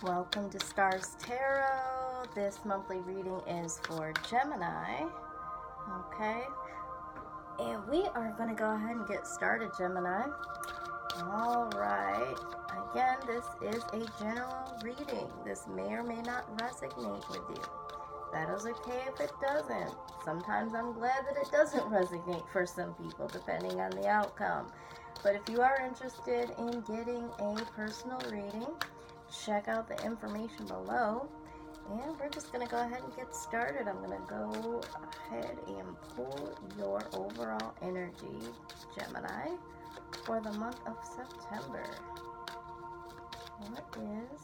Welcome to Stars Tarot. This monthly reading is for Gemini. Okay. And we are going to go ahead and get started, Gemini. Alright. Again, this is a general reading. This may or may not resonate with you. That is okay if it doesn't. Sometimes I'm glad that it doesn't resonate for some people, depending on the outcome. But if you are interested in getting a personal reading, check out the information below. And we're just going to go ahead and get started. I'm going to go ahead and pull your overall energy, Gemini, for the month of September. What is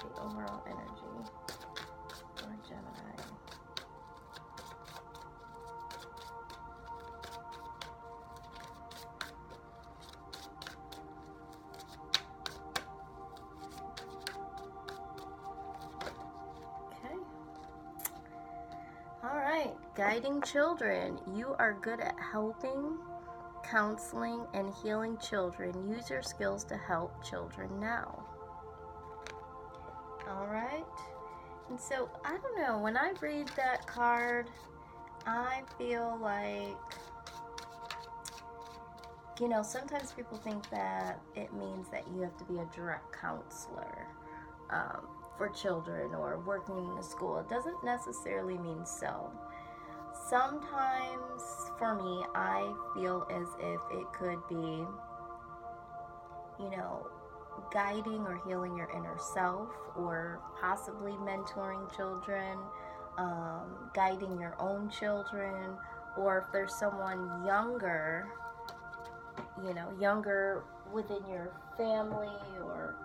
the overall energy for Gemini? Okay. All right, guiding children. You are good at helping, counseling, and healing children. Use your skills to help children now. All right. And so, I don't know, when I read that card, I feel like, you know, sometimes people think that it means that you have to be a direct counselor for children or working in a school. It doesn't necessarily mean so. Sometimes, for me, I feel as if it could be, you know, guiding or healing your inner self, or possibly mentoring children, guiding your own children, or if there's someone younger, you know, younger within your family, or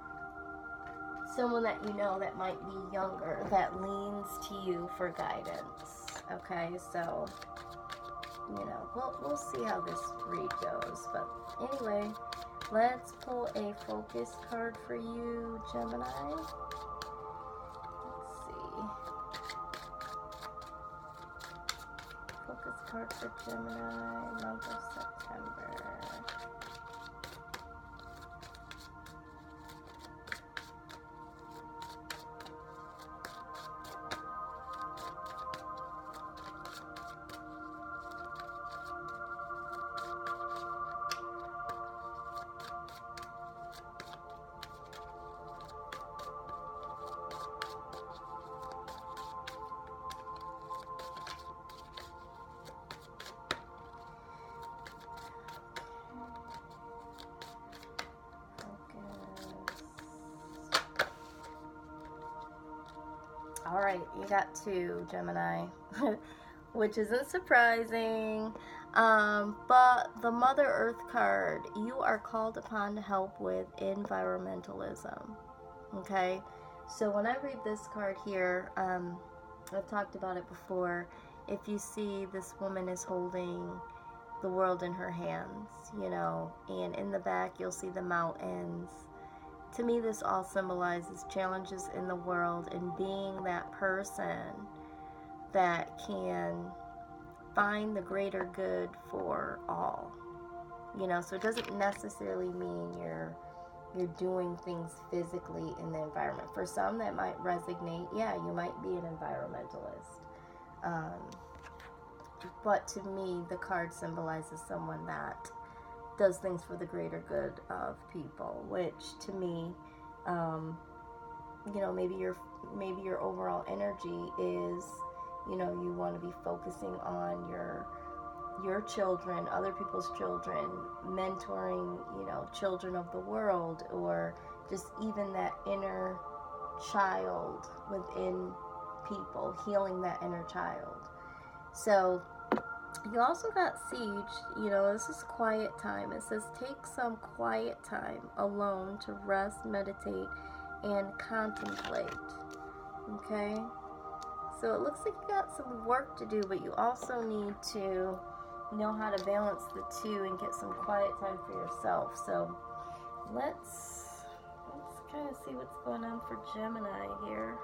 someone that you know that might be younger that leans to you for guidance. Okay, so, you know, we'll see how this read goes. But anyway, let's pull a focus card for you, Gemini. Let's see. Focus card for Gemini, month of September. All right, you got two, Gemini, which isn't surprising. But the Mother Earth card, you are called upon to help with environmentalism. Okay, so when I read this card here, I've talked about it before. If you see, this woman is holding the world in her hands, you know, and in the back you'll see the mountains. To me, this all symbolizes challenges in the world and being that person that can find the greater good for all. You know, so it doesn't necessarily mean you're doing things physically in the environment. For some, that might resonate. Yeah, you might be an environmentalist. But to me, the card symbolizes someone that does things for the greater good of people, which to me, you know, maybe your overall energy is, you know, you want to be focusing on your children, other people's children, mentoring, you know, children of the world, or just even that inner child within people, healing that inner child. So you also got Siege. You know, this is quiet time. It says take some quiet time alone to rest, meditate, and contemplate. Okay? So it looks like you got some work to do, but you also need to know how to balance the two and get some quiet time for yourself. So let's kind of see what's going on for Gemini here.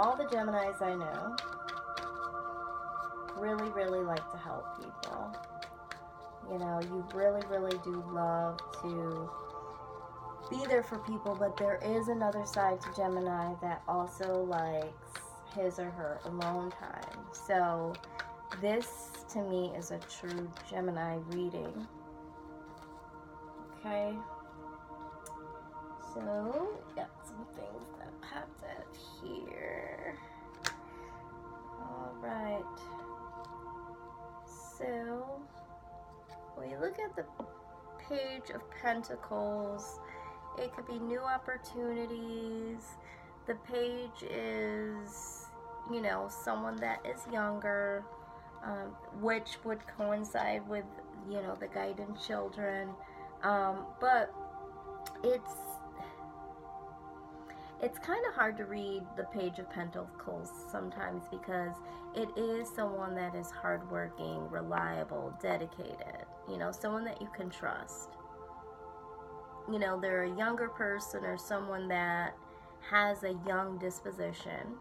all the Geminis I know really, really like to help people. You know, you really, really do love to be there for people, but there is another side to Gemini that also likes his or her alone time. So this to me is a true Gemini reading. Okay, so got some things that popped out here. All right, so when you look at the Page of Pentacles, it could be new opportunities. The page is, you know, someone that is younger, which would coincide with, you know, the guiding children. But it's kind of hard to read the Page of Pentacles sometimes because it is someone that is hardworking, reliable, dedicated, you know, someone that you can trust. You know, they're a younger person or someone that has a young disposition.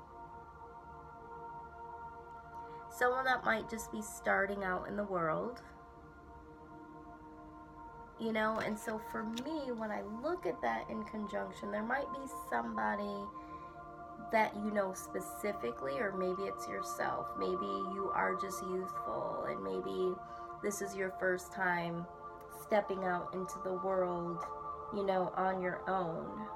Someone that might just be starting out in the world. You know, and so for me, when I look at that in conjunction, there might be somebody that you know specifically, or maybe it's yourself. Maybe you are just youthful, and maybe this is your first time stepping out into the world, you know, on your own.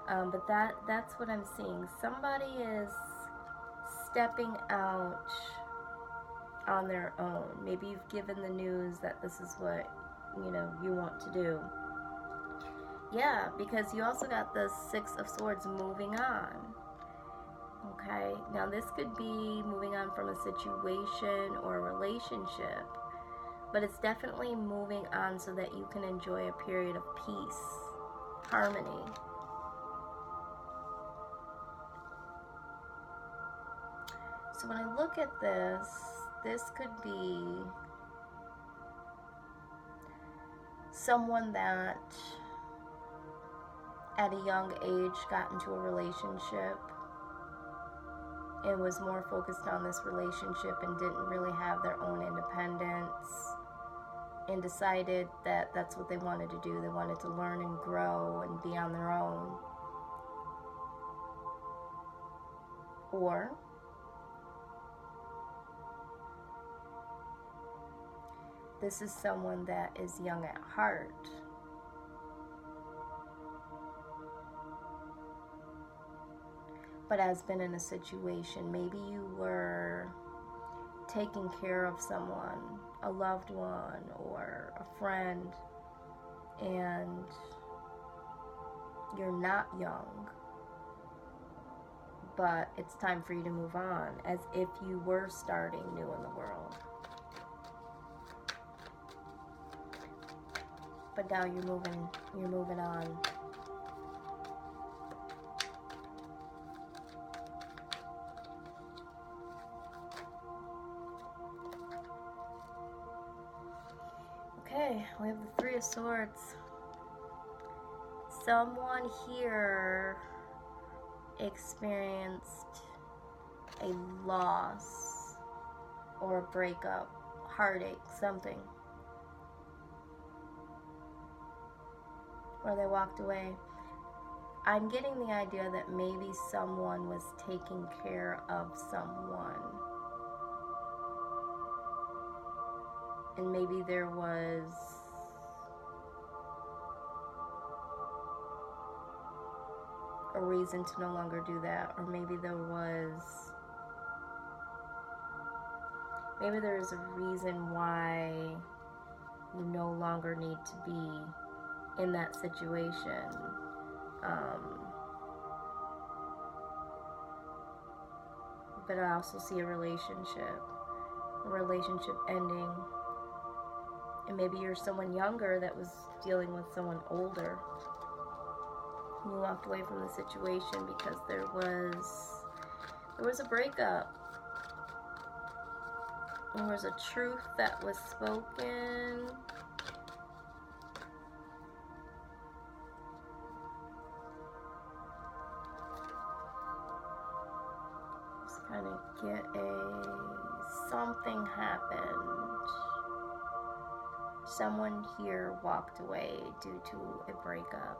But that's what I'm seeing. Somebody is stepping out on their own. Maybe you've given the news that this is what, you know, you want to do. Yeah, because you also got the Six of Swords, moving on. Okay, now this could be moving on from a situation or a relationship, but it's definitely moving on so that you can enjoy a period of peace, harmony. So when I look at this, this could be someone that at a young age got into a relationship and was more focused on this relationship and didn't really have their own independence, and decided that that's what they wanted to do. They wanted to learn and grow and be on their own. Or this is someone that is young at heart. But has been in a situation. Maybe you were taking care of someone, a loved one or a friend, and you're not young, but it's time for you to move on, as if you were starting new in the world. But now you're moving on. Okay, we have the Three of Swords. Someone here experienced a loss or a breakup, heartache, something. Or they walked away. I'm getting the idea that maybe someone was taking care of someone. And maybe there was a reason to no longer do that. Or maybe there is a reason why you no longer need to be in that situation. But I also see a relationship ending. And maybe you're someone younger that was dealing with someone older. You walked away from the situation because there was a breakup. There was a truth that was spoken. Trying to get something happened. Someone here walked away due to a breakup.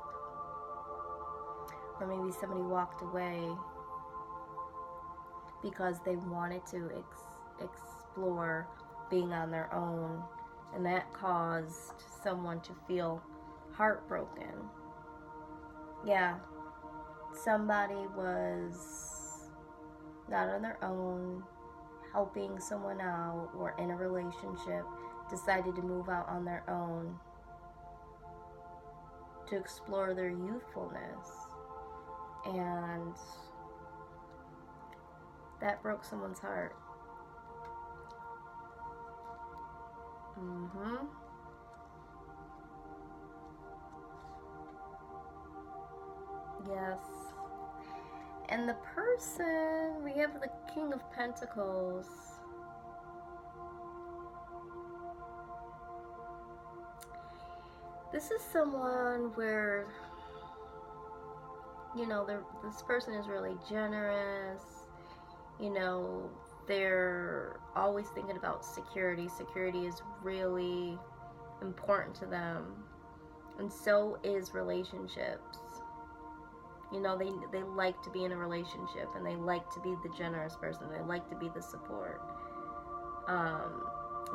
Or maybe somebody walked away because they wanted to explore being on their own, and that caused someone to feel heartbroken. Yeah, somebody was not on their own, helping someone out, or in a relationship, decided to move out on their own to explore their youthfulness, and that broke someone's heart. Yes. And the person, we have the King of Pentacles. This is someone where, you know, this person is really generous. You know, they're always thinking about security. Security is really important to them. And so is relationships. You know, they like to be in a relationship, and they like to be the generous person. They like to be the support.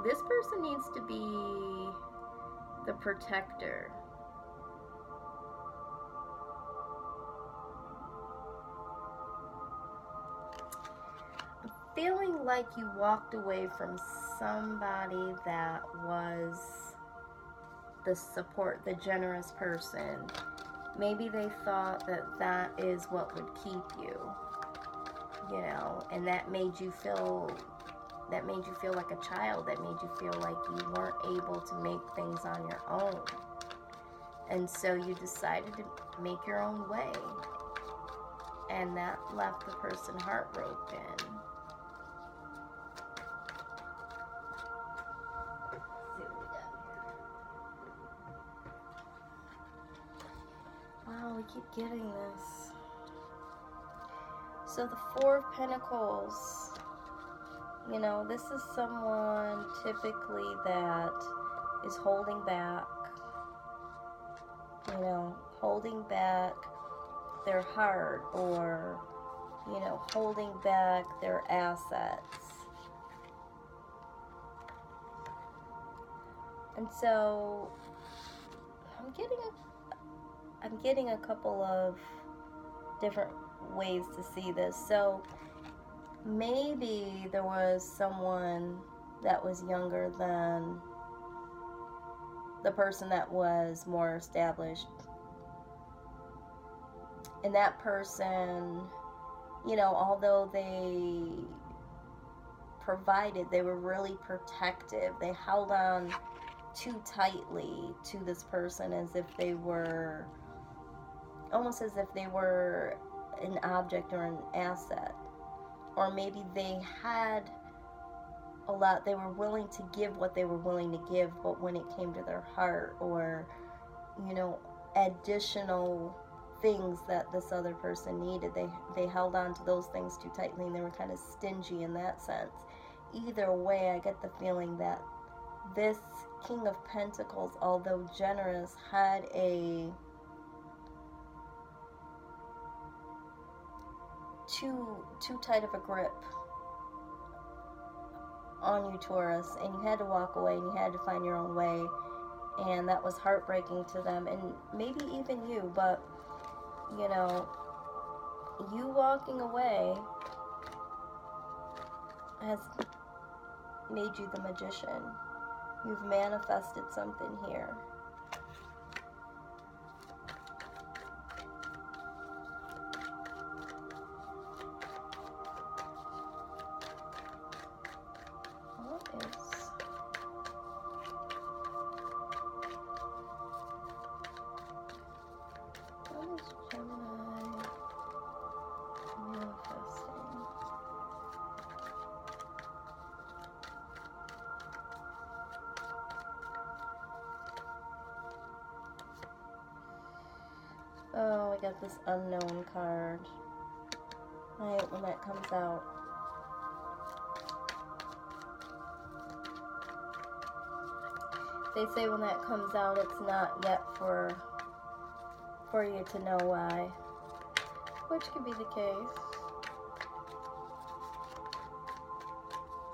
This person needs to be the protector. I'm feeling like you walked away from somebody that was the support, the generous person. Maybe they thought that that is what would keep you, you know, and that made you feel like a child. That made you feel like you weren't able to make things on your own. And so you decided to make your own way. And that left the person heartbroken. Wow, we keep getting this. So the Four of Pentacles, you know, this is someone typically that is holding back, you know, holding back their heart, or, you know, holding back their assets. And so I'm getting a couple of different ways to see this. So maybe there was someone that was younger than the person that was more established. And that person, you know, although they provided, they were really protective. They held on too tightly to this person, as if they were, almost as if they were an object or an asset. Or maybe they had a lot, they were willing to give what they were willing to give, but when it came to their heart, or, you know, additional things that this other person needed, they held on to those things too tightly, and they were kind of stingy in that sense. Either way, I get the feeling that this King of Pentacles, although generous, had a too tight of a grip on you, Taurus, and you had to walk away, and you had to find your own way, and that was heartbreaking to them, and maybe even you. But, you know, you walking away has made you the magician. You've manifested something here. What is Gemini manifesting? Oh, I got this unknown card. I hate when that comes out. They say when that comes out, it's not yet for you to know why, which could be the case.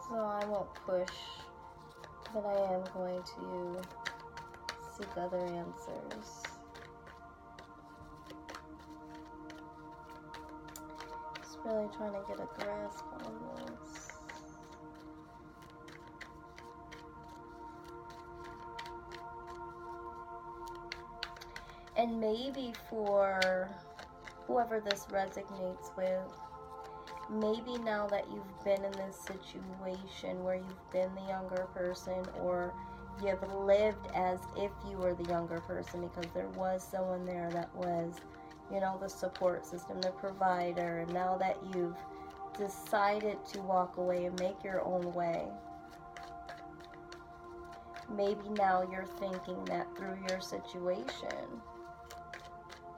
So I won't push, but I am going to seek other answers. Just really trying to get a grasp on this. And maybe for whoever this resonates with, maybe now that you've been in this situation where you've been the younger person, or you've lived as if you were the younger person because there was someone there that was, you know, the support system, the provider, and now that you've decided to walk away and make your own way, maybe now you're thinking that through your situation,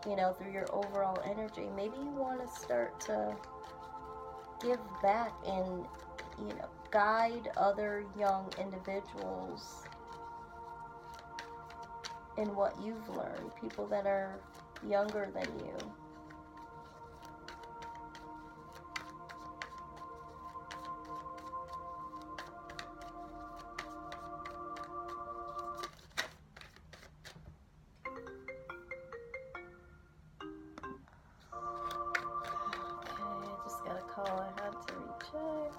you know, through your overall energy, maybe you want to start to give back and, you know, guide other young individuals in what you've learned, people that are younger than you. I had to recheck.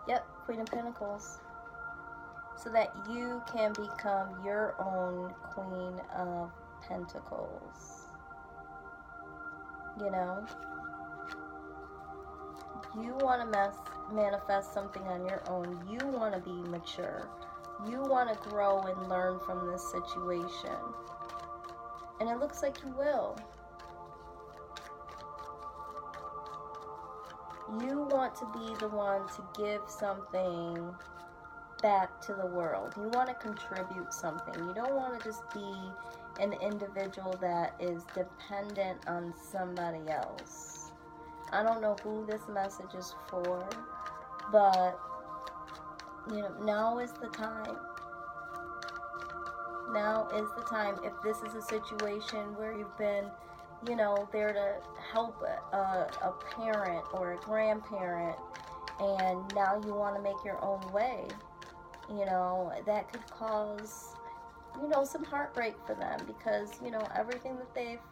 Yep, Queen of Pentacles. So that you can become your own Queen of Pentacles. You know? You want to manifest something on your own. You want to be mature. You want to grow and learn from this situation. And it looks like you will. You want to be the one to give something back to the world. You want to contribute something. You don't want to just be an individual that is dependent on somebody else. I don't know who this message is for, but, you know, now is the time. Now is the time. If this is a situation where you've been, you know, there to help a parent or a grandparent, and now you want to make your own way, you know, that could cause, you know, some heartbreak for them because, you know, everything that they've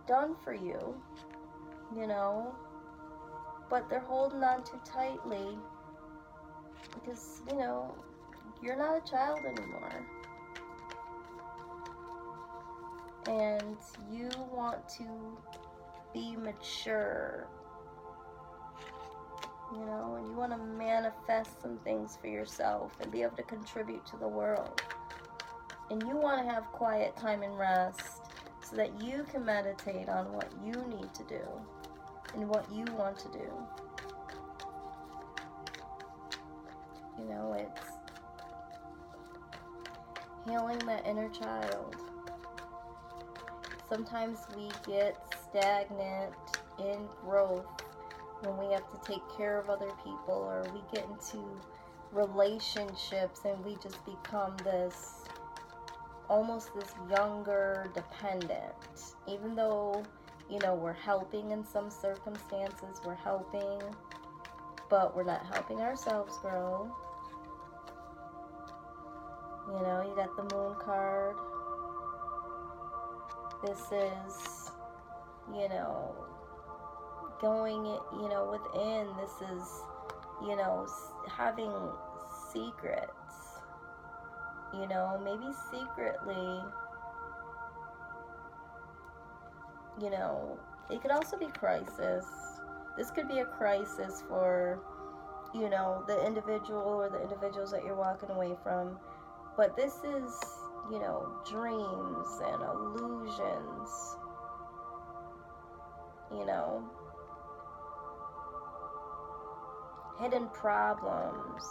done for you, you know, but they're holding on too tightly because, you know, you're not a child anymore. And you want to be mature, you know, and you want to manifest some things for yourself and be able to contribute to the world. And you want to have quiet time and rest so that you can meditate on what you need to do and what you want to do. You know, it's healing that inner child. Sometimes we get stagnant in growth when we have to take care of other people, or we get into relationships and we just become this, almost this younger dependent. Even though, you know, we're helping in some circumstances, we're helping, but we're not helping ourselves grow. You know, you got the Moon card. This is, you know, going, you know, within. This is, you know, having secrets. You know, maybe secretly, you know, it could also be crisis. This could be a crisis for, you know, the individual or the individuals that you're walking away from. But this is, you know, dreams and illusions, you know, hidden problems,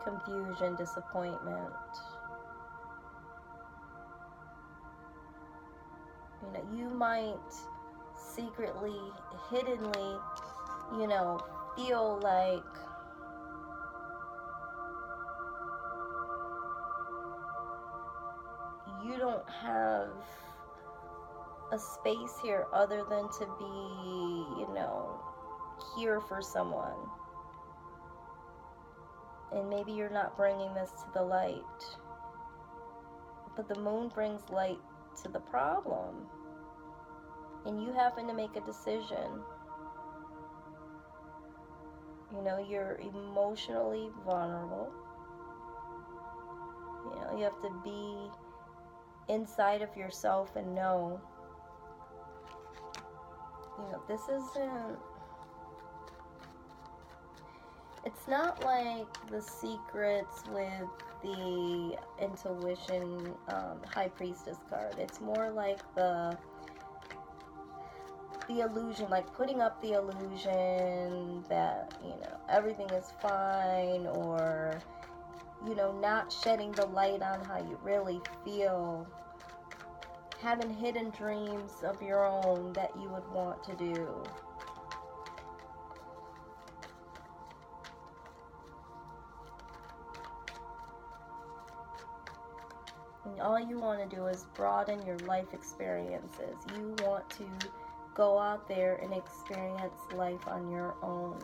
confusion, disappointment. You know, you might secretly, hiddenly, you know, feel like you don't have a space here other than to be, you know, here for someone. And maybe you're not bringing this to the light. But the moon brings light to the problem. And you having to make a decision. You know, you're emotionally vulnerable. You know, you have to be inside of yourself and know, you know, this isn't, it's not like the secrets with the intuition high priestess card. It's more like the illusion, like putting up the illusion that, you know, everything is fine, or, you know, not shedding the light on how you really feel, having hidden dreams of your own that you would want to do. And all you want to do is broaden your life experiences. You want to go out there and experience life on your own.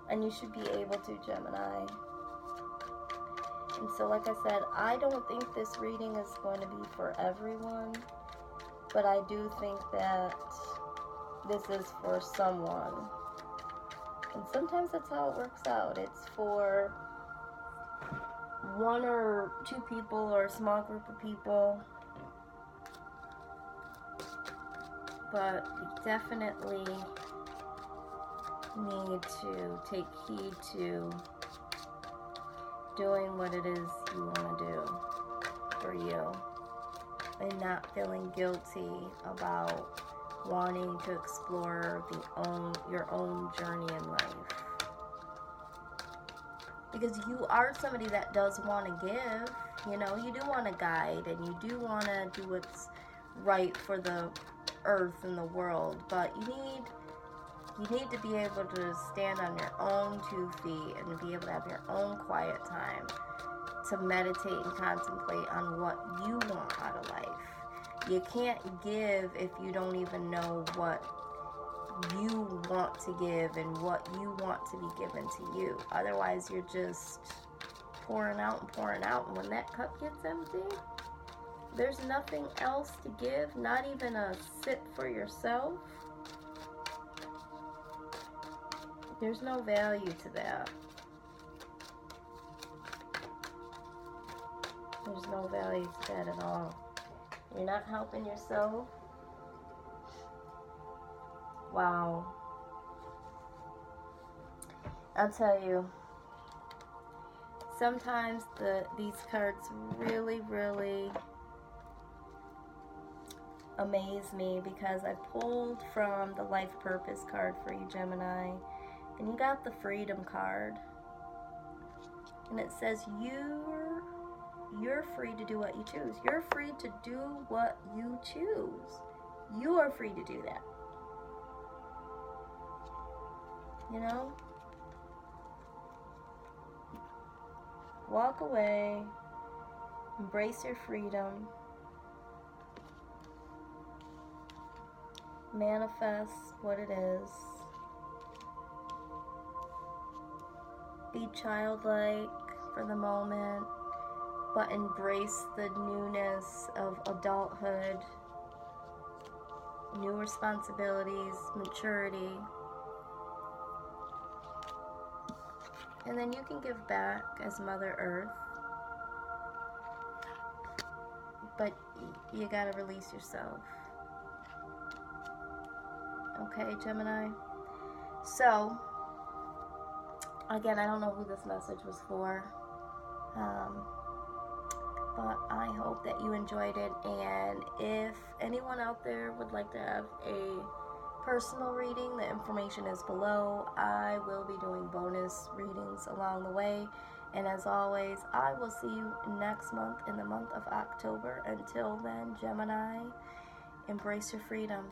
And you should be able to, Gemini. And so, like I said, I don't think this reading is going to be for everyone. But I do think that this is for someone. And sometimes that's how it works out. It's for one or two people or a small group of people. But you definitely need to take heed to doing what it is you want to do for you, and not feeling guilty about wanting to explore your own journey in life. Because you are somebody that does want to give, you know, you do want to guide, and you do want to do what's right for the earth and the world, but you need to be able to stand on your own 2 feet and be able to have your own quiet time to meditate and contemplate on what you want out of life. You can't give if you don't even know what you want to give and what you want to be given to you. Otherwise, you're just pouring out and pouring out, and when that cup gets empty, there's nothing else to give, not even a sip for yourself. There's no value to that. There's no value to that at all. You're not helping yourself. Wow. I'll tell you, sometimes these cards really, really amaze me, because I pulled from the life purpose card for you, Gemini, and you got the freedom card, and it says you're free to do what you choose. You're free to do what you choose. You are free to do that. You know? Walk away. Embrace your freedom. Manifest what it is. Be childlike for the moment, but embrace the newness of adulthood, new responsibilities, maturity. And then you can give back as Mother Earth, but you gotta release yourself. Okay, Gemini? So, again, I don't know who this message was for, but I hope that you enjoyed it. And if anyone out there would like to have a personal reading, the information is below. I will be doing bonus readings along the way. And as always, I will see you next month, in the month of October. Until then, Gemini, embrace your freedom.